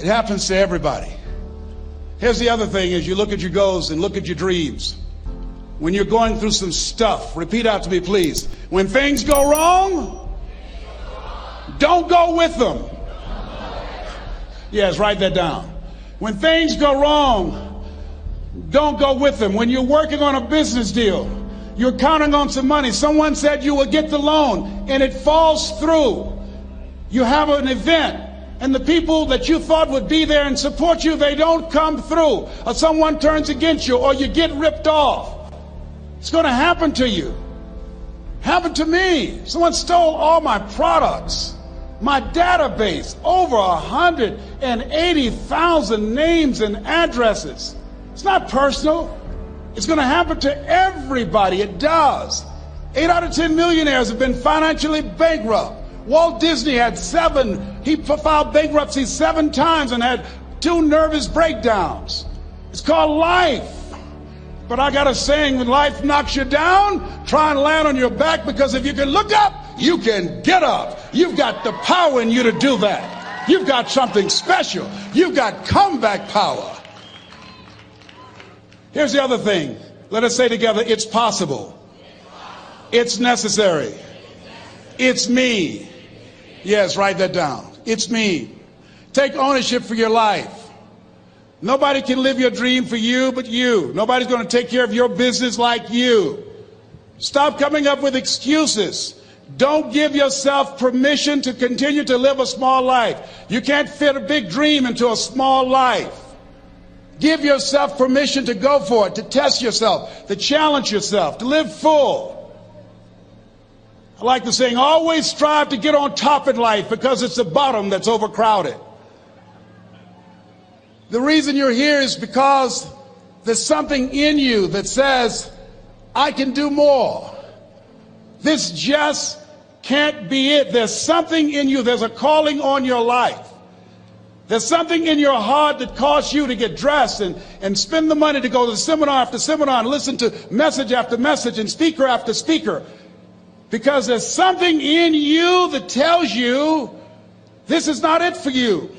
It happens to everybody. Here's the other thing: as you look at your goals and look at your dreams, when you're going through some stuff, repeat out to me, please. When things go wrong, don't go with them. Yes, write that down. When things go wrong, don't go with them. When you're working on a business deal, you're counting on some money. Someone said you will get the loan and it falls through. You have an event and the people that you thought would be there and support you, they don't come through. Or someone turns against you, or you get ripped off. It's going to happen to you. Happened to me. Someone stole all my products. My database, over 180,000 names and addresses. It's not personal. It's going to happen to everybody. It does. 8 out of 10 millionaires have been financially bankrupt. Walt Disney had he filed bankruptcy 7 times and had 2 nervous breakdowns. It's called life. But I got a saying: when life knocks you down, try and land on your back, because if you can look up, you can get up. You've got the power in you to do that. You've got something special. You've got comeback power. Here's the other thing. Let us say together, it's possible. It's necessary. It's me. Yes, write that down. It's me. Take ownership for your life. Nobody can live your dream for you but you. Nobody's going to take care of your business like you. Stop coming up with excuses. Don't give yourself permission to continue to live a small life. You can't fit a big dream into a small life. Give yourself permission to go for it, to test yourself, to challenge yourself, to live full. I like the saying, always strive to get on top in life, because it's the bottom that's overcrowded. The reason you're here is because there's something in you that says, I can do more. This just can't be it. There's something in you. There's a calling on your life. There's something in your heart that caused you to get dressed and spend the money to go to seminar after seminar and listen to message after message and speaker after speaker. Because there's something in you that tells you this is not it for you.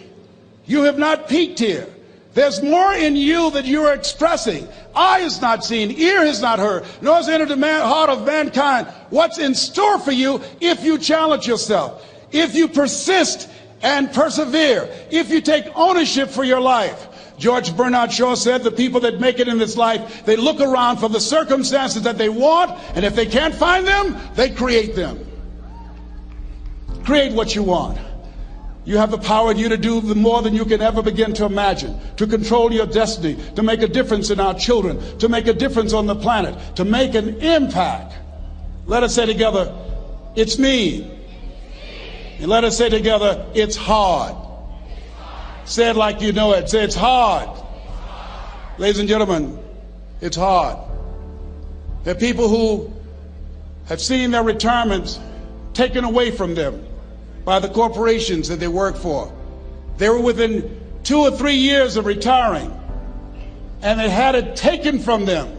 You have not peaked here. There's more in you that you are expressing. Eye has not seen, ear has not heard, nor has entered the heart of mankind what's in store for you if you challenge yourself, if you persist and persevere, if you take ownership for your life. George Bernard Shaw said the people that make it in this life, they look around for the circumstances that they want, and if they can't find them, they create them. Create what you want. You have the power in you to do more than you can ever begin to imagine, to control your destiny, to make a difference in our children, to make a difference on the planet, to make an impact. Let us say together, it's me. And let us say together, it's hard. Say it like you know it. Say, it's hard. Ladies and gentlemen, it's hard. There are people who have seen their retirements taken away from them by the corporations that they work for. They were within 2 or 3 years of retiring, and they had it taken from them.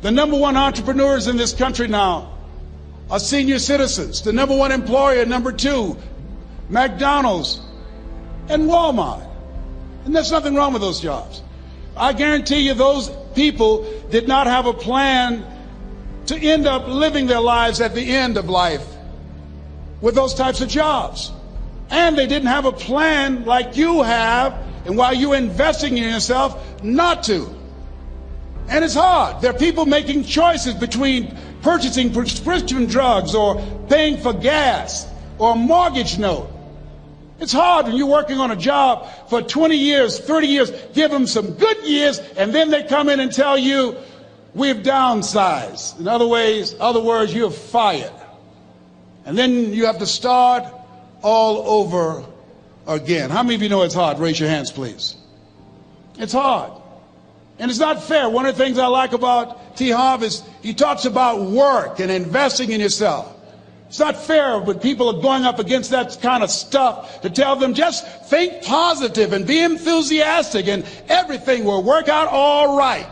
The number 1 entrepreneurs in this country now are senior citizens. The number 1 employer, number 2, McDonald's and Walmart. And there's nothing wrong with those jobs. I guarantee you those people did not have a plan to end up living their lives at the end of life with those types of jobs. And they didn't have a plan like you have, and while you're investing in yourself, not to. And it's hard. There are people making choices between purchasing prescription drugs or paying for gas or a mortgage note. It's hard when you're working on a job for 20 years, 30 years, give them some good years, and then they come in and tell you, we've downsized. In other words, you're fired. And then you have to start all over again. How many of you know it's hard? Raise your hands, please. It's hard. And it's not fair. One of the things I like about T. Harv is he talks about work and investing in yourself. It's not fair when people are going up against that kind of stuff to tell them just think positive and be enthusiastic and everything will work out all right.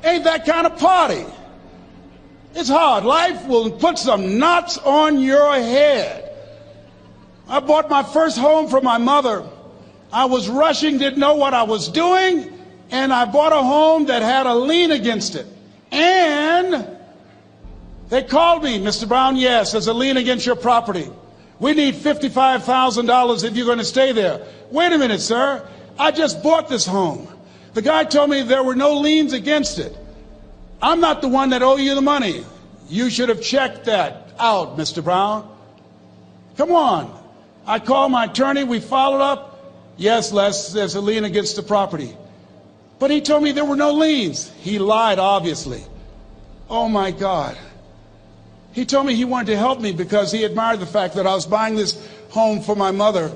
Ain't that kind of party. It's hard. Life will put some knots on your head. I bought my first home for my mother. I was rushing, didn't know what I was doing, and I bought a home that had a lien against it. And they called me, Mr. Brown, yes, there's a lien against your property. We need $55,000 if you're going to stay there. Wait a minute, sir. I just bought this home. The guy told me there were no liens against it. I'm not the one that owe you the money. You should have checked that out, Mr. Brown. Come on. I called my attorney. We followed up. Yes, Les, there's a lien against the property. But he told me there were no liens. He lied, obviously. Oh, my God. He told me he wanted to help me because he admired the fact that I was buying this home for my mother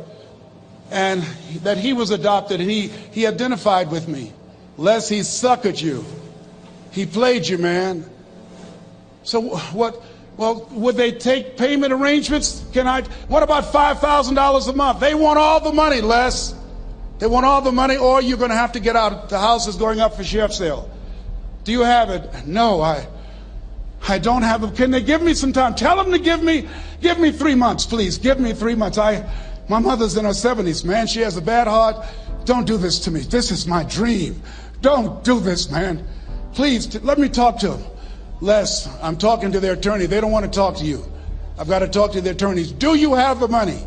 and that he was adopted, and he identified with me. Les, he suckered you. He played you, man. So what? Well, would they take payment arrangements? What about $5,000 a month? They want all the money, Les. They want all the money, or you're going to have to get out. The house is going up for sheriff's sale. Do you have it? No, I don't have it. Can they give me some time? Tell them to give me 3 months, please. Give me 3 months. My mother's in her 70s, man. She has a bad heart. Don't do this to me. This is my dream. Don't do this, man. Please, let me talk to them. Les, I'm talking to their attorney. They don't want to talk to you. I've got to talk to their attorneys. Do you have the money?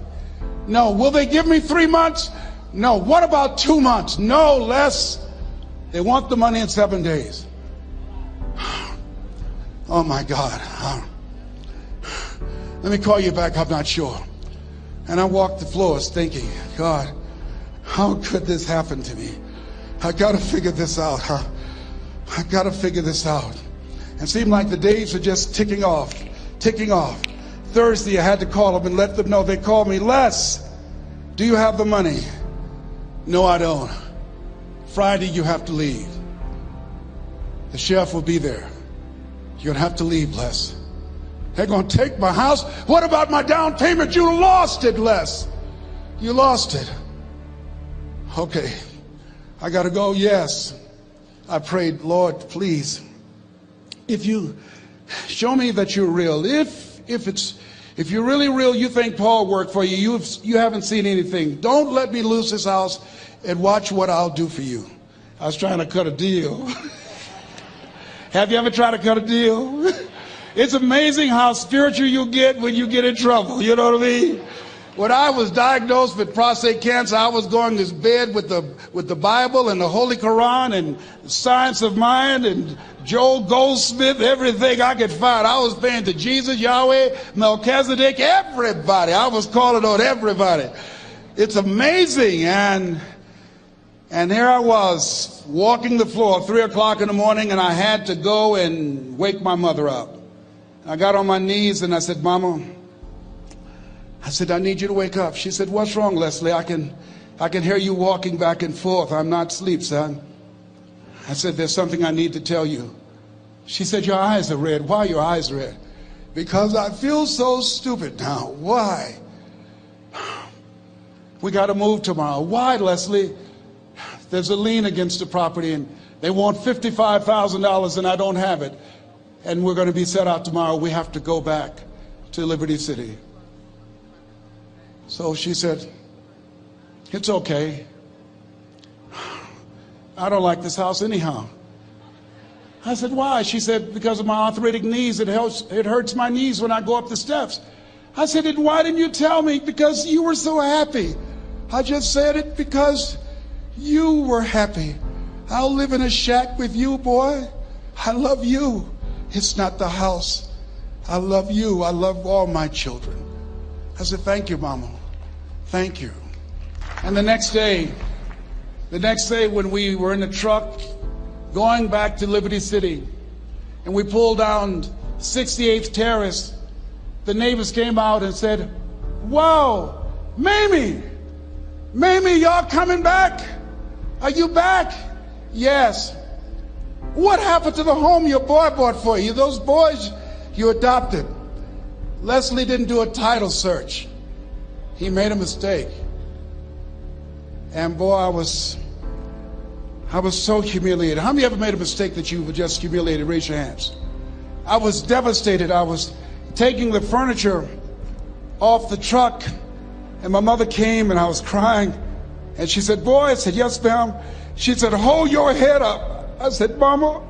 No. Will they give me 3 months? No. What about 2 months? No, Les. They want the money in 7 days. Oh, my God. Let me call you back. I'm not sure. And I walked the floors thinking, God, how could this happen to me? I got to figure this out. I got to figure this out. It seemed like the days were just ticking off. Thursday, I had to call them and let them know. They called me, Les, do you have the money? No, I don't. Friday, you have to leave. The sheriff will be there. You're going to have to leave, Les. They're going to take my house. What about my down payment? You lost it, Les. You lost it. Okay. I got to go. Yes. I prayed, Lord, please, if you show me that you're real, if you're really real, you think Paul worked for you, you haven't seen anything. Don't let me lose this house and watch what I'll do for you. I was trying to cut a deal. Have you ever tried to cut a deal? It's amazing how spiritual you get when you get in trouble. You know what I mean? When I was diagnosed with prostate cancer, I was going to bed with the Bible and the Holy Quran and Science of Mind and Joel Goldsmith, everything I could find. I was praying to Jesus, Yahweh, Melchizedek, everybody. I was calling on everybody. It's amazing. And here I was walking the floor 3 o'clock in the morning, and I had to go and wake my mother up. I got on my knees and I said, Mama, I need you to wake up. She said, what's wrong, Leslie? I can hear you walking back and forth. I'm not asleep, son. I said, there's something I need to tell you. She said, your eyes are red. Why are your eyes red? Because I feel so stupid now. Why? We got to move tomorrow. Why, Leslie? There's a lien against the property and they want $55,000 and I don't have it. And we're going to be set out tomorrow. We have to go back to Liberty City. So she said, it's okay. I don't like this house anyhow. I said, why? She said, because of my arthritic knees. It hurts my knees when I go up the steps. I said, and why didn't you tell me? Because you were so happy. I just said it because you were happy. I'll live in a shack with you, boy. I love you. It's not the house. I love you. I love all my children. I said, thank you, Mama. Thank you. And the next day when we were in the truck going back to Liberty City and we pulled down 68th Terrace, the neighbors came out and said, whoa, Mamie, y'all coming back? Are you back? Yes. What happened to the home your boy bought for you? Those boys you adopted. Leslie didn't do a title search. He made a mistake. And boy, I was so humiliated. How many ever made a mistake that you were just humiliated? Raise your hands. I was devastated. I was taking the furniture off the truck and my mother came and I was crying And she said, boy, I said, yes, ma'am. She said, hold your head up. I said, Mama,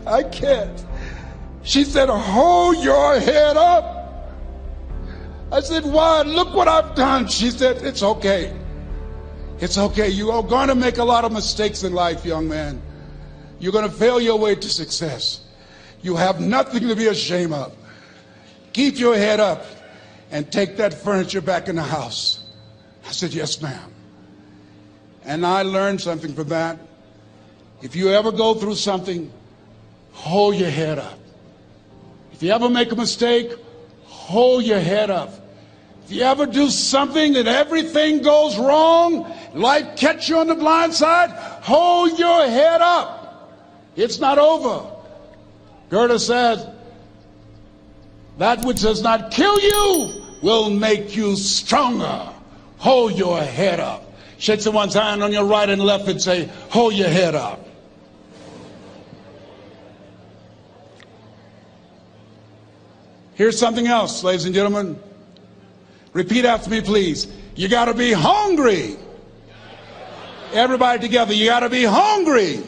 I can't. She said, hold your head up. I said, why? Look what I've done. She said, it's okay. It's okay. You are going to make a lot of mistakes in life, young man. You're going to fail your way to success. You have nothing to be ashamed of. Keep your head up and take that furniture back in the house. I said, yes, ma'am. And I learned something from that. If you ever go through something, hold your head up. If you ever make a mistake, hold your head up. If you ever do something that everything goes wrong, life catch you on the blind side, hold your head up. It's not over. Goethe said, that which does not kill you will make you stronger. Hold your head up. Shake someone's hand on your right and left and say, hold your head up. Here's something else, ladies and gentlemen. Repeat after me, please. You got to be hungry. Everybody together, you got to be hungry.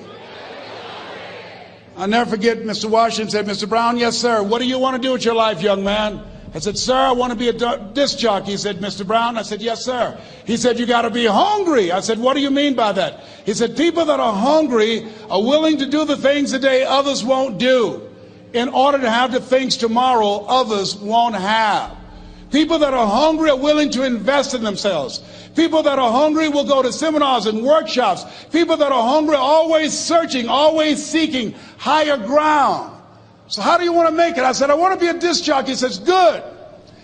I'll never forget Mr. Washington said, Mr. Brown, yes, sir. What do you want to do with your life, young man? I said, sir, I want to be a disc jockey. He said, Mr. Brown? I said, yes, sir. He said, you got to be hungry. I said, what do you mean by that? He said, people that are hungry are willing to do the things today others won't do in order to have the things tomorrow others won't have. People that are hungry are willing to invest in themselves. People that are hungry will go to seminars and workshops. People that are hungry are always searching, always seeking higher ground. So how do you want to make it? I said, I want to be a disc jockey. He says, good.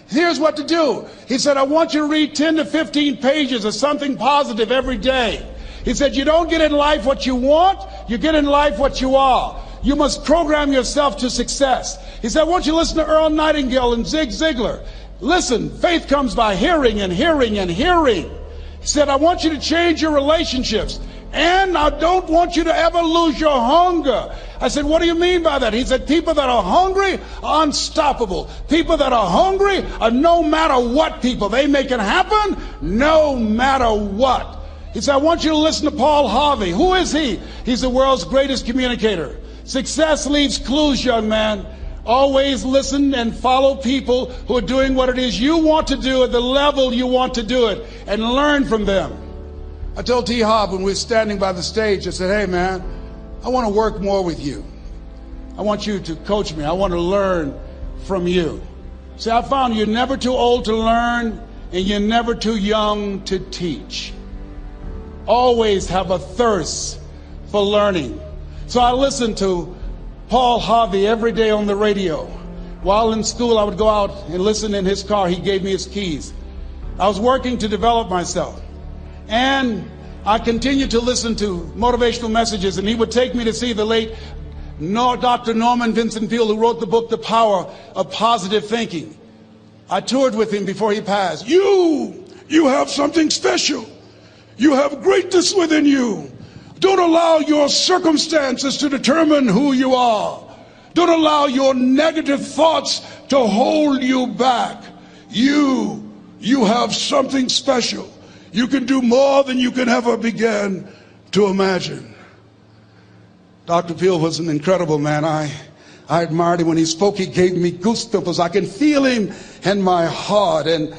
Here's what to do. He said, I want you to read 10 to 15 pages of something positive every day. He said, you don't get in life what you want, you get in life what you are. You must program yourself to success. He said, I want you to listen to Earl Nightingale and Zig Ziglar. Listen, faith comes by hearing and hearing and hearing. He said, I want you to change your relationships. And I don't want you to ever lose your hunger. I said, what do you mean by that? He said, people that are hungry are unstoppable. People that are hungry are no matter what people. They make it happen no matter what. He said, I want you to listen to Paul Harvey. Who is he? He's the world's greatest communicator. Success leaves clues, young man. Always listen and follow people who are doing what it is you want to do at the level you want to do it and learn from them. I told T. Hobb when we were standing by the stage, I said, hey man, I want to work more with you. I want you to coach me. I want to learn from you. See, I found you're never too old to learn and you're never too young to teach. Always have a thirst for learning. So I listened to Paul Harvey every day on the radio. While in school, I would go out and listen in his car. He gave me his keys. I was working to develop myself. And I continued to listen to motivational messages, and he would take me to see the late Dr. Norman Vincent Peale, who wrote the book, The Power of Positive Thinking. I toured with him before he passed. You have something special. You have greatness within you. Don't allow your circumstances to determine who you are. Don't allow your negative thoughts to hold you back. You have something special. You can do more than you can ever begin to imagine. Dr. Peale was an incredible man. I admired him. When he spoke, he gave me goosebumps. I can feel him in my heart. And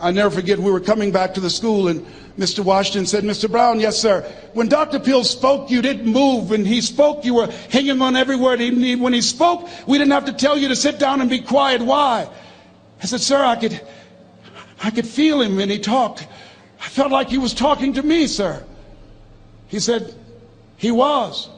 I never forget, we were coming back to the school, and Mr. Washington said, Mr. Brown, yes, sir. When Dr. Peale spoke, you didn't move. When he spoke, you were hanging on every word. When he spoke, we didn't have to tell you to sit down and be quiet. Why? I said, sir, I could feel him when he talked. I felt like he was talking to me, sir. He said, he was.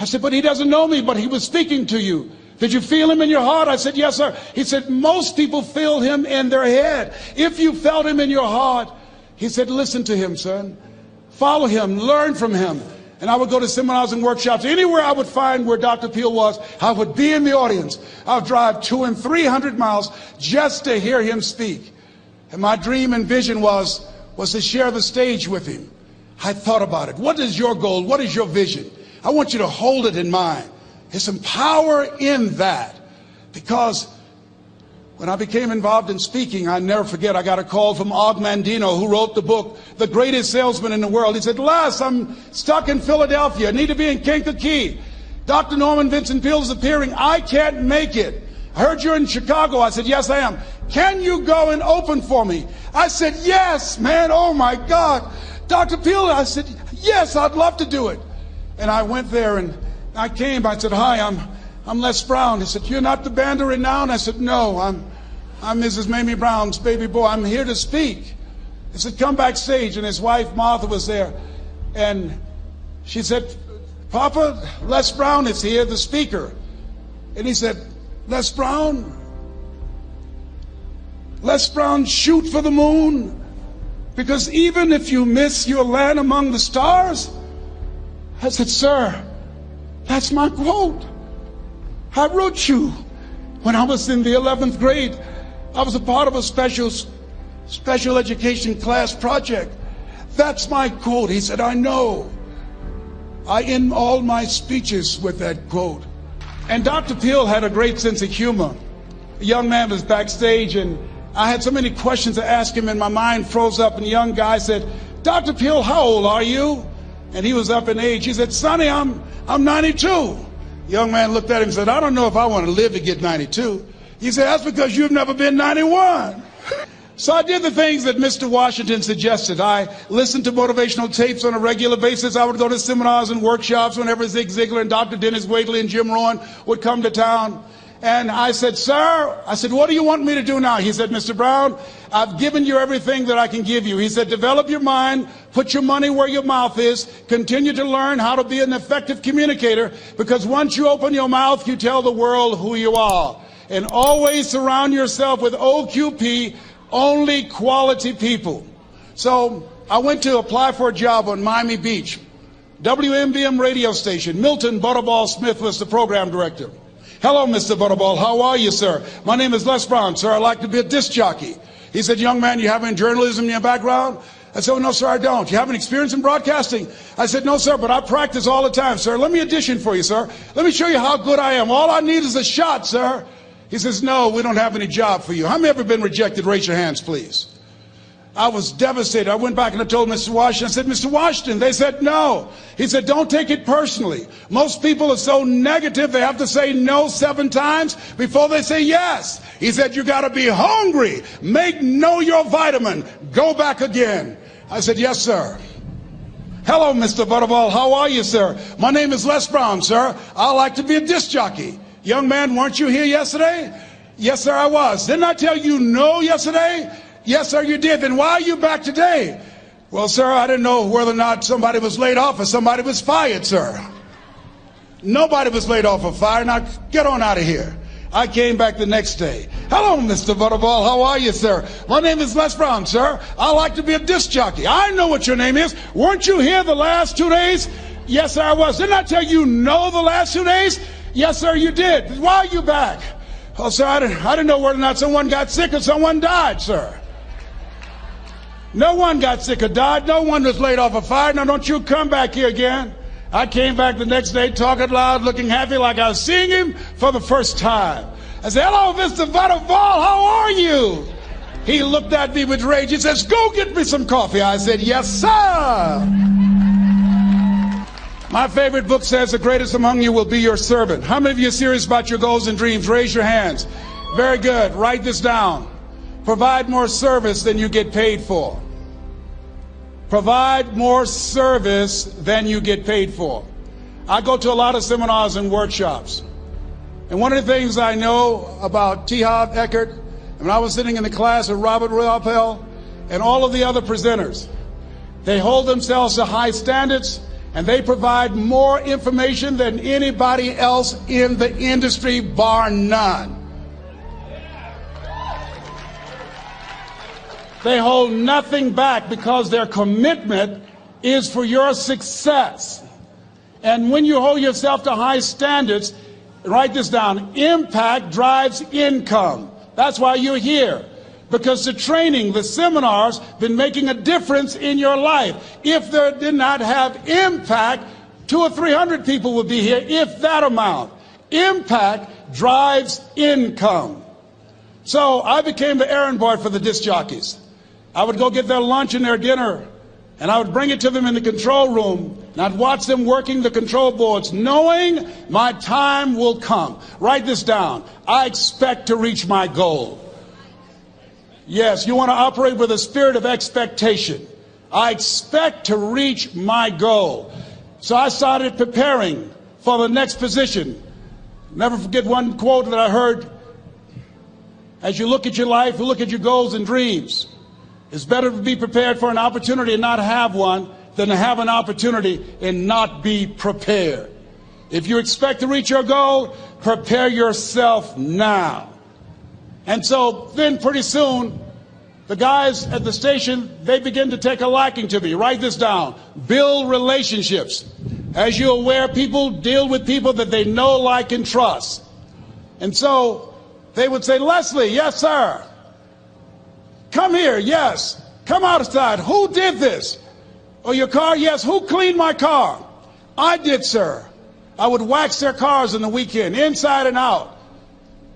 I said, but he doesn't know me, but he was speaking to you. Did you feel him in your heart? I said, yes, sir. He said, most people feel him in their head. If you felt him in your heart, he said, listen to him, son. Follow him, learn from him. And I would go to seminars and workshops. Anywhere I would find where Dr. Peale was, I would be in the audience. I would drive 200 and 300 miles just to hear him speak. And my dream and vision was to share the stage with him. I thought about it. What is your goal? What is your vision? I want you to hold it in mind. There's some power in that, because When I became involved in speaking, I never forget, I got a call from Og Mandino, who wrote the book, The Greatest Salesman in the World. He said, Les, I'm stuck in Philadelphia. I need to be in Kankakee. Dr. Norman Vincent Peale is appearing. I can't make it. I heard you're in Chicago. I said, yes, I am. Can you go and open for me? I said, yes, man. Oh, my God. Dr. Peale, I said, yes, I'd love to do it. And I went there and I came. I said, hi, I'm Les Brown. He said, you're not the band of renown? I said, no, I'm Mrs. Mamie Brown's baby boy. I'm here to speak. He said, come backstage. And his wife, Martha, was there. And she said, Papa, Les Brown is here, the speaker. And he said, Les Brown, shoot for the moon. Because even if you miss your land among the stars. I said, sir, that's my quote. I wrote you when I was in the 11th grade. I was a part of a special education class project. That's my quote. He said, I know. I end all my speeches with that quote. And Dr. Peale had a great sense of humor. A young man was backstage, and I had so many questions to ask him, and my mind froze up. And the young guy said, Dr. Peale, how old are you? And he was up in age. He said, Sonny, I'm 92. The young man looked at him and said, I don't know if I want to live to get 92. He said, that's because you've never been 91. So I did the things that Mr. Washington suggested. I listened to motivational tapes on a regular basis. I would go to seminars and workshops whenever Zig Ziglar and Dr. Dennis Waitley and Jim Rohn would come to town. And I said, sir, what do you want me to do now? He said, Mr. Brown, I've given you everything that I can give you. He said, develop your mind, put your money where your mouth is, continue to learn how to be an effective communicator, because once you open your mouth, you tell the world who you are. And always surround yourself with OQP, only quality people. So I went to apply for a job on Miami Beach. WMBM radio station. Milton Butterball Smith was the program director. Hello, Mr. Butterball. How are you, sir? My name is Les Brown, sir. I'd like to be a disc jockey. He said, young man, you have any journalism in your background? I said, oh, no, sir, I don't. You have any experience in broadcasting? I said, no, sir, but I practice all the time, sir. Let me audition for you, sir. Let me show you how good I am. All I need is a shot, sir. He says, no, we don't have any job for you. How many ever been rejected? Raise your hands, please. I was devastated. I went back and I told Mr. Washington, I said, Mr. Washington, they said no. He said, don't take it personally. Most people are so negative, they have to say no 7 times before they say yes. He said, you got to be hungry. Know your vitamin. Go back again. I said, yes, sir. Hello, Mr. Butterball. How are you, sir? My name is Les Brown, sir. I like to be a disc jockey. Young man, weren't you here yesterday? Yes, sir, I was. Didn't I tell you no yesterday? Yes, sir, you did. Then why are you back today? Well, sir, I didn't know whether or not somebody was laid off or somebody was fired, sir. Nobody was laid off or fired. Now, get on out of here. I came back the next day. Hello, Mr. Butterball. How are you, sir? My name is Les Brown, sir. I like to be a disc jockey. I know what your name is. Weren't you here the last 2 days? Yes, sir, I was. Didn't I tell you no the last 2 days? Yes, sir, you did. Why are you back? Oh, sir, I didn't know whether or not someone got sick or someone died, sir. No one got sick or died. No one was laid off or fired. Now, don't you come back here again. I came back the next day talking loud, looking happy like I was seeing him for the first time. I said, hello, Mr. Butterball, how are you? He looked at me with rage. He says, go get me some coffee. I said, yes, sir. My favorite book says, the greatest among you will be your servant. How many of you are serious about your goals and dreams? Raise your hands. Very good. Write this down. Provide more service than you get paid for. Provide more service than you get paid for. I go to a lot of seminars and workshops. And one of the things I know about T. Harv Eckert, when I was sitting in the class with Robert Ruppel and all of the other presenters, they hold themselves to high standards and they provide more information than anybody else in the industry, bar none. They hold nothing back because their commitment is for your success. And when you hold yourself to high standards, write this down, impact drives income. That's why you're here. Because the training, the seminars, been making a difference in your life. If there did not have impact, 200 or 300 people would be here, if that amount. Impact drives income. So I became the errand boy for the disc jockeys. I would go get their lunch and their dinner, and I would bring it to them in the control room, and I'd watch them working the control boards, knowing my time will come. Write this down. I expect to reach my goal. Yes, you want to operate with a spirit of expectation. I expect to reach my goal. So I started preparing for the next position. Never forget one quote that I heard. As you look at your life, you look at your goals and dreams. It's better to be prepared for an opportunity and not have one than to have an opportunity and not be prepared. If you expect to reach your goal, prepare yourself now. And so then pretty soon, the guys at the station, they begin to take a liking to me. Write this down. Build relationships. As you're aware, people deal with people that they know, like, and trust. And so they would say, Leslie, yes, sir. Come here, yes. Come outside. Who did this? Oh, your car? Yes. Who cleaned my car? I did, sir. I would wax their cars on the weekend, inside and out.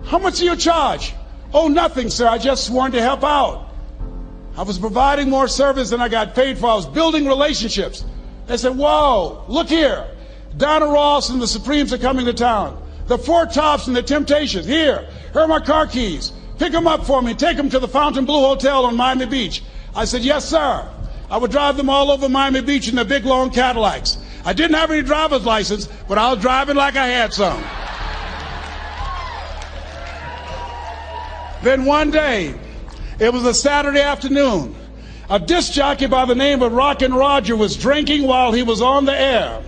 How much do you charge? Oh, nothing, sir. I just sworn to help out. I was providing more service than I got paid for. I was building relationships. They said, whoa, look here. Donna Ross and the Supremes are coming to town. The Four Tops and the Temptations. Here are my car keys. Pick them up for me. Take them to the Fontainebleau Hotel on Miami Beach. I said, yes, sir. I would drive them all over Miami Beach in their big, long Cadillacs. I didn't have any driver's license, but I was driving like I had some. Then one day, it was a Saturday afternoon, a disc jockey by the name of Rockin' Roger was drinking while he was on the air.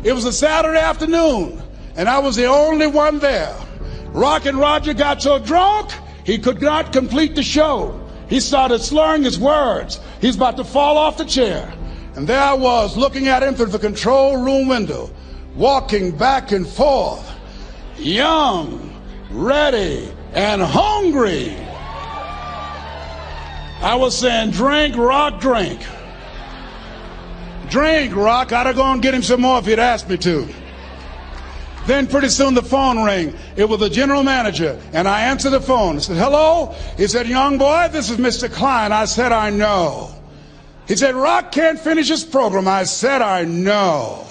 It was a Saturday afternoon, and I was the only one there. Rockin' Roger got so drunk, he could not complete the show. He started slurring his words. He's about to fall off the chair. And there I was, looking at him through the control room window, walking back and forth, young, ready, and hungry. I was saying, drink, Rock, drink. Drink, Rock. I'd have gone and get him some more if he'd asked me to. Then pretty soon the phone rang. It was the general manager, and I answered the phone. I said, hello? He said, young boy, this is Mr. Klein. I said, I know. He said, Rock can't finish his program. I said, I know.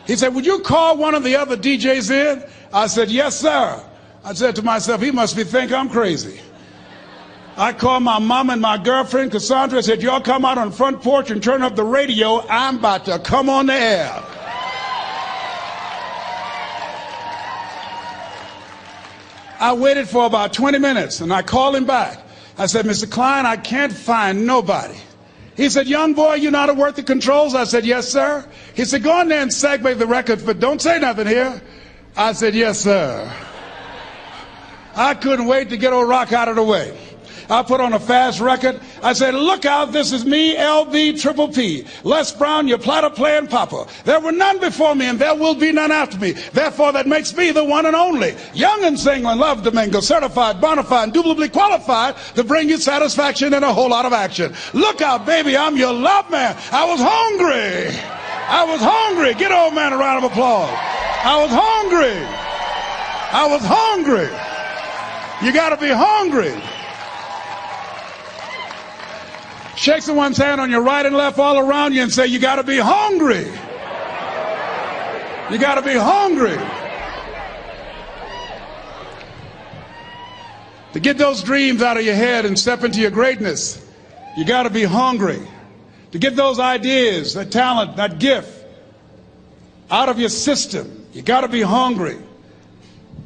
He said, would you call one of the other DJs in? I said, yes, sir. I said to myself, he must think I'm crazy. I called my mom and my girlfriend, Cassandra. I said, y'all come out on the front porch and turn up the radio. I'm about to come on the air. I waited for about 20 minutes, and I called him back. I said, Mr. Klein, I can't find nobody. He said, young boy, you know how to work the controls? I said, yes, sir. He said, go in there and segue the record, but don't say nothing here. I said, yes, sir. I couldn't wait to get old Rock out of the way. I put on a fast record. I said, look out, this is me, LB Triple P. Les Brown, your platter playing papa. There were none before me, and there will be none after me. Therefore, that makes me the one and only. Young and single and love to mingle, certified, bona fide, indubitably qualified to bring you satisfaction and a whole lot of action. Look out, baby, I'm your love man. I was hungry. I was hungry. Get old man a round of applause. I was hungry. I was hungry. You got to be hungry. Shake someone's hand on your right and left all around you and say, you got to be hungry. You got to be hungry. To get those dreams out of your head and step into your greatness, you got to be hungry. To get those ideas, that talent, that gift out of your system, you got to be hungry.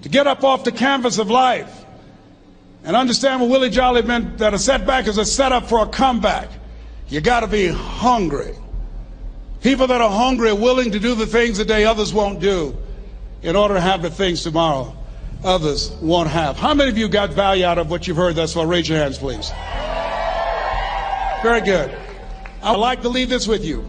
To get up off the canvas of life and understand what Willie Jolly meant, that a setback is a setup for a comeback. You got to be hungry. People that are hungry are willing to do the things today others won't do in order to have the things tomorrow others won't have. How many of you got value out of what you've heard thus far? Raise your hands, please. Very good. I'd like to leave this with you.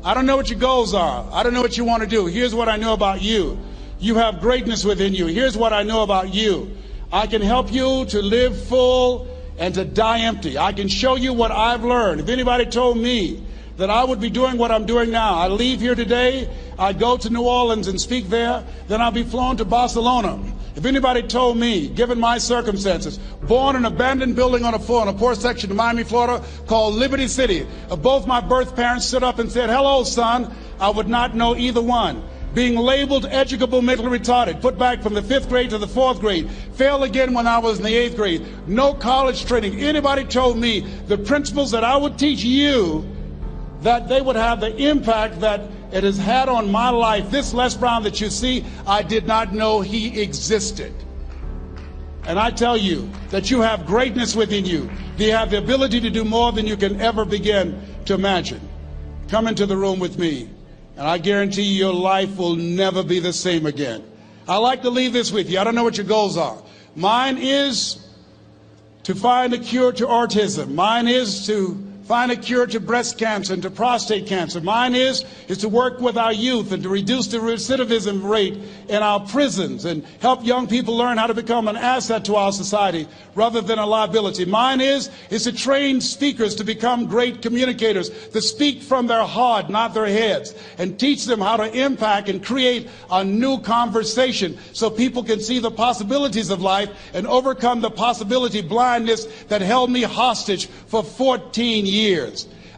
I don't know what your goals are. I don't know what you want to do. Here's what I know about you. You have greatness within you. Here's what I know about you. I can help you to live full and to die empty. I can show you what I've learned. If anybody told me that I would be doing what I'm doing now, I leave here today, I go to New Orleans and speak there, then I'll be flown to Barcelona, If anybody told me, given my circumstances, born in an abandoned building on a floor in a poor section of Miami, Florida, called Liberty City, if both my birth parents stood up and said, "Hello, son," I would not know either one. Being labeled educable mentally retarded, put back from the 5th grade to the 4th grade, failed again when I was in the 8th grade, no college training. Anybody told me the principles that I would teach you, that they would have the impact that it has had on my life. This Les Brown that you see, I did not know he existed. And I tell you that you have greatness within you. You have the ability to do more than you can ever begin to imagine. Come into the room with me, and I guarantee you your life will never be the same again. I like to leave this with you. I don't know what your goals are. Mine is to find a cure to autism. Mine is to find a cure to breast cancer and to prostate cancer. Mine is to work with our youth and to reduce the recidivism rate in our prisons and help young people learn how to become an asset to our society rather than a liability. Mine is to train speakers to become great communicators, to speak from their heart, not their heads, and teach them how to impact and create a new conversation so people can see the possibilities of life and overcome the possibility blindness that held me hostage for 14 years.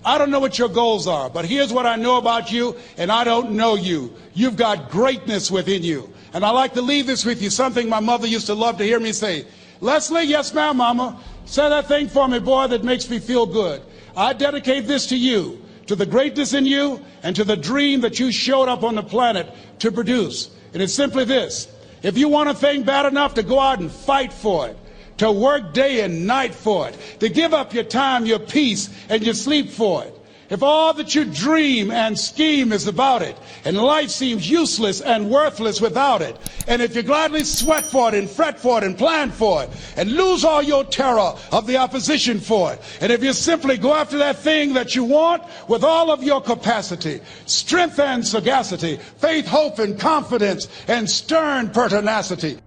I don't know what your goals are, but here's what I know about you, and I don't know you. You've got greatness within you. And I like to leave this with you, something my mother used to love to hear me say. "Leslie," "Yes, ma'am, Mama." "Say that thing for me, boy, that makes me feel good." I dedicate this to you, to the greatness in you, and to the dream that you showed up on the planet to produce. And it's simply this: if you want a thing bad enough to go out and fight for it, to work day and night for it, to give up your time, your peace, and your sleep for it. If all that you dream and scheme is about it, and life seems useless and worthless without it, and if you gladly sweat for it and fret for it and plan for it, and lose all your terror of the opposition for it, and if you simply go after that thing that you want with all of your capacity, strength and sagacity, faith, hope, and confidence, and stern pertinacity,